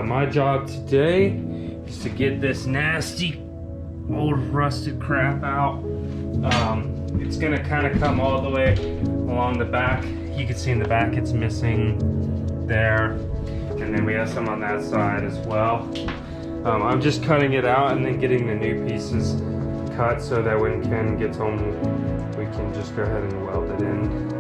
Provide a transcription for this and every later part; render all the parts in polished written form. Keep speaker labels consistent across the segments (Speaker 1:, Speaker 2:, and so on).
Speaker 1: My job today is to get this nasty old rusted crap out. It's gonna kind of come all the way along the back. You can see in the back it's missing there, and then we have some on that side as well. I'm just cutting it out and then getting the new pieces cut so that when Ken gets home we can just go ahead and weld it in.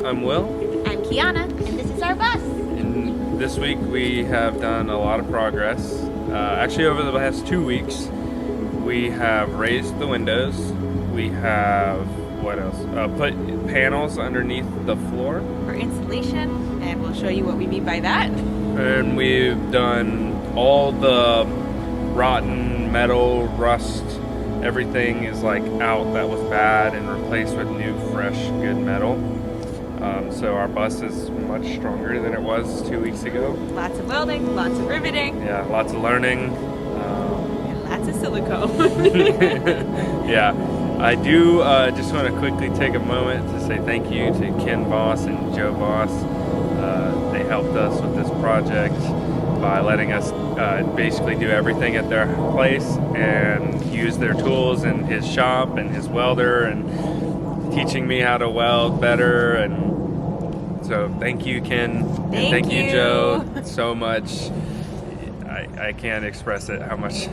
Speaker 1: I'm Will.
Speaker 2: I'm Kiana, and this is our bus.
Speaker 1: And this week we have done a lot of progress. Actually, over the last 2 weeks, we have raised the windows. We have, what else? Put panels underneath the floor.
Speaker 2: For installation, and we'll show you what we mean by that.
Speaker 1: And we've done all the rotten metal, rust, everything is like out that was bad and replaced with new, fresh, good metal. So our bus is much stronger than it was 2 weeks ago.
Speaker 2: Lots of welding, lots of riveting.
Speaker 1: Yeah, lots of learning.
Speaker 2: And lots of silicone.
Speaker 1: Yeah, I do just want to quickly take a moment to say thank you to Ken Boss and Joe Boss. They helped us with this project by letting us basically do everything at their place and use their tools in his shop and his welder and teaching me how to weld better. And so thank you, Ken. And thank you, Joe, so much. I can't express it how much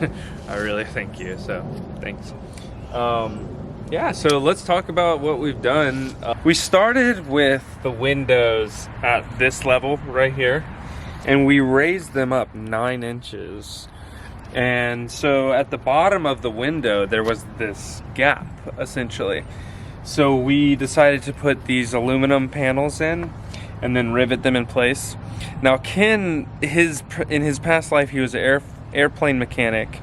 Speaker 1: I really thank you. So thanks. Yeah, so let's talk about what we've done. We started with the windows at this level right here, and we raised them up 9 inches. And so at the bottom of the window, there was this gap, essentially. So we decided to put these aluminum panels in and then rivet them in place. Now Ken, in his past life, he was an airplane mechanic,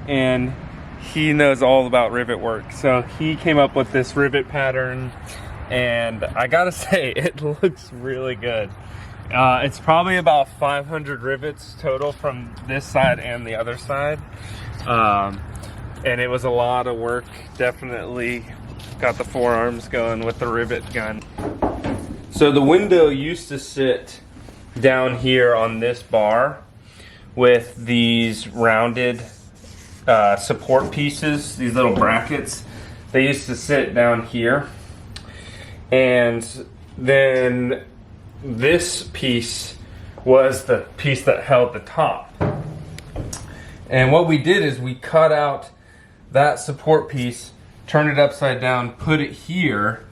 Speaker 1: and he knows all about rivet work. So he came up with this rivet pattern, and I gotta say, it looks really good. It's probably about 500 rivets total from this side and the other side. And it was a lot of work, definitely got the forearms going with the rivet gun. So the window used to sit down here on this bar with these rounded support pieces, these little brackets. They used to sit down here, and then this piece was the piece that held the top. And what we did is we cut out that support piece, turned it upside down, put it here,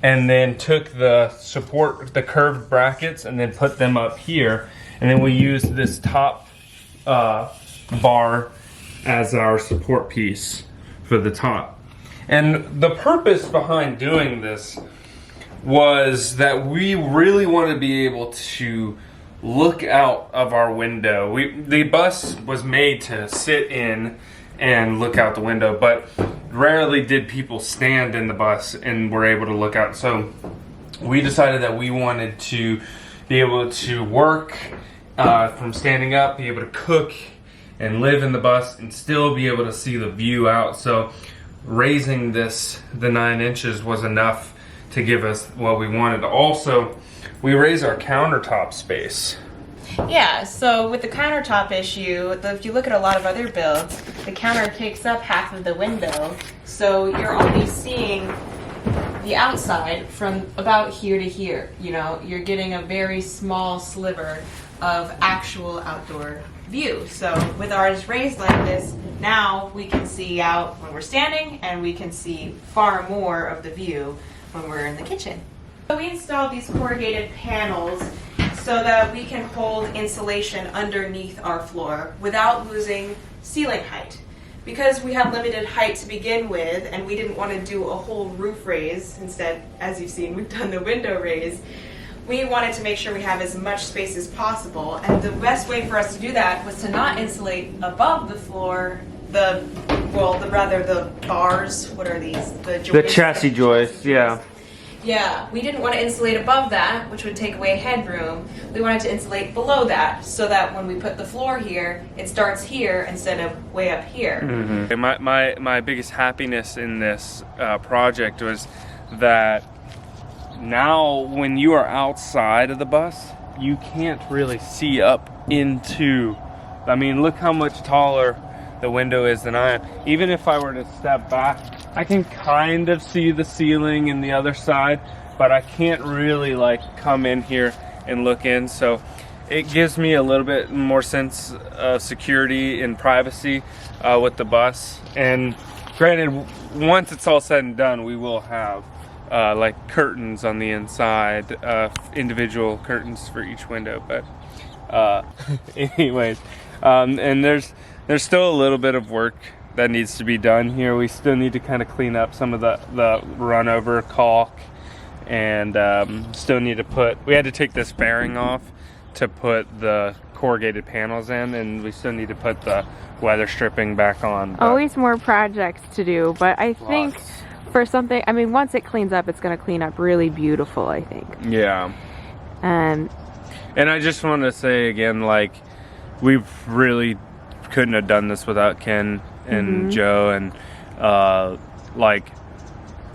Speaker 1: and then took the curved brackets and then put them up here. And then we used this top bar as our support piece for the top. And the purpose behind doing this was that we really want to be able to look out of our window. The bus was made to sit in and look out the window, but rarely did people stand in the bus and were able to look out. So we decided that we wanted to be able to work from standing up, be able to cook and live in the bus and still be able to see the view out. So raising the 9 inches was enough to give us what we wanted. Also, we raise our countertop space.
Speaker 2: Yeah, so with the countertop issue, if you look at a lot of other builds, the counter takes up half of the window, so you're only seeing the outside from about here to here. You know, you're getting a very small sliver of actual outdoor view. So with ours raised like this, now we can see out when we're standing, and we can see far more of the view when we're in the kitchen. So we installed these corrugated panels so that we can hold insulation underneath our floor without losing ceiling height. Because we have limited height to begin with, and we didn't want to do a whole roof raise, instead, as you've seen, we've done the window raise, we wanted to make sure we have as much space as possible. And the best way for us to do that was to not insulate above the floor, the bars, what are these? The joists.
Speaker 1: The chassis joists, yeah.
Speaker 2: Yeah, we didn't want to insulate above that, which would take away headroom. We wanted to insulate below that, so that when we put the floor here, it starts here instead of way up here.
Speaker 1: Mm-hmm. My biggest happiness in this project was that now when you are outside of the bus, you can't really see up into, I mean, look how much taller the window is than I am. Even if I were to step back, I can kind of see the ceiling in the other side, but I can't really like come in here and look in. So it gives me a little bit more sense of security and privacy with the bus. And granted, once it's all said and done, we will have like curtains on the inside, individual curtains for each window. But anyways, and there's still a little bit of work that needs to be done here. We still need to kind of clean up some of the run over caulk, and still need to we had to take this bearing off to put the corrugated panels in, and we still need to put the weather stripping back on.
Speaker 3: Always more projects to do, but I think for something, I mean, once it cleans up, it's going to clean up really beautiful, I think.
Speaker 1: Yeah. And I just want to say again, like, we really couldn't have done this without Ken and Joe, and like,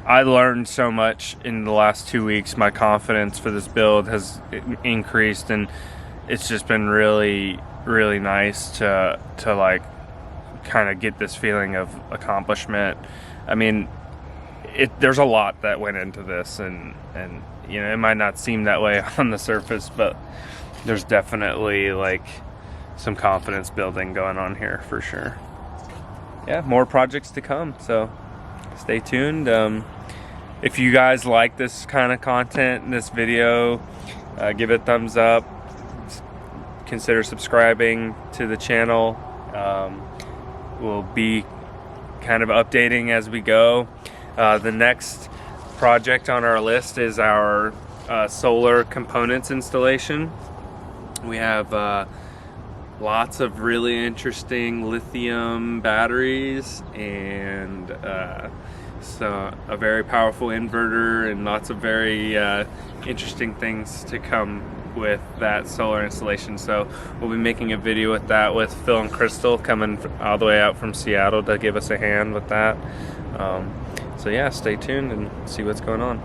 Speaker 1: I learned so much in the last 2 weeks. My confidence for this build has increased, and it's just been really, really nice to like kind of get this feeling of accomplishment. I mean, there's a lot that went into this, and you know, it might not seem that way on the surface, but there's definitely like some confidence building going on here for sure. Yeah, more projects to come, so stay tuned. If you guys like this kind of content in this video, give it a thumbs up. Consider subscribing to the channel. We'll be kind of updating as we go. The next project on our list is our solar components installation. We have lots of really interesting lithium batteries, and so a very powerful inverter, and lots of very interesting things to come with that solar installation. So we'll be making a video with that, with Phil and Crystal coming all the way out from Seattle to give us a hand with that. So yeah, stay tuned and see what's going on.